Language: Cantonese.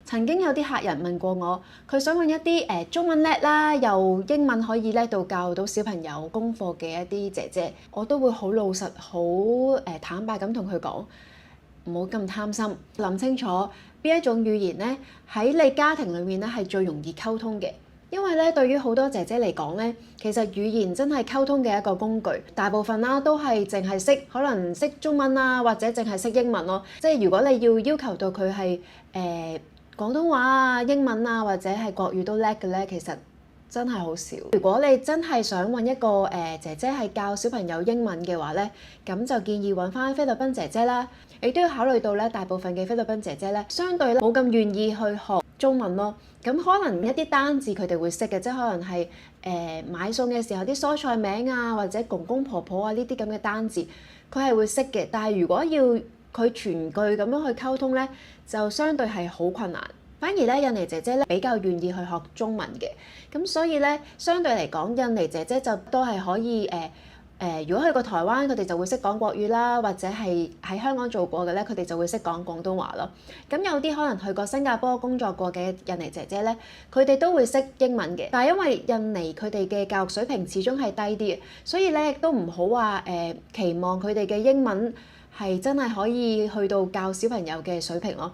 曾經有啲客人問過我，佢想揾一啲中文叻啦，又英文可以叻到教到小朋友功課嘅一啲姐姐，我都會好老實、好坦白咁同佢講，唔好咁貪心，諗清楚邊一種語言咧喺你家庭裏面咧係最容易溝通嘅。因為咧，對於好多姐姐嚟講咧，其實語言真係溝通嘅一個工具。大部分啦都係淨係識，可能識中文啊，或者淨係識英文咯。即係如果你要求到佢係廣東話啊、英文啊或者係國語都叻嘅咧，其實真係好少。如果你真係想揾一個姐姐係教小朋友英文嘅話咧，咁就建議揾翻菲律賓姐姐啦。你都要考慮到咧，大部分嘅菲律賓姐姐咧，相對咧冇咁願意去學中文咯。咁可能一啲單字佢哋會識嘅，即係可能係買餸嘅時候啲蔬菜名啊，或者公公婆婆啊呢啲咁嘅單字，佢係會識嘅。但係如果要佢全句咁樣去溝通咧，就相對係好困難。反而咧，印尼姐姐咧比較願意去學中文嘅，咁所以咧相對嚟講，印尼姐姐就都係可以如果去過台灣，佢哋就會識講國語啦，或者係喺香港做過嘅咧，佢哋就會識講廣東話咯。咁有啲可能去過新加坡工作過嘅印尼姐姐咧，佢哋都會識英文嘅。但係因為印尼佢哋嘅教育水平始終係低啲嘅，所以咧亦都唔好話期望佢哋嘅英文係真係可以去到教小朋友嘅水平咯。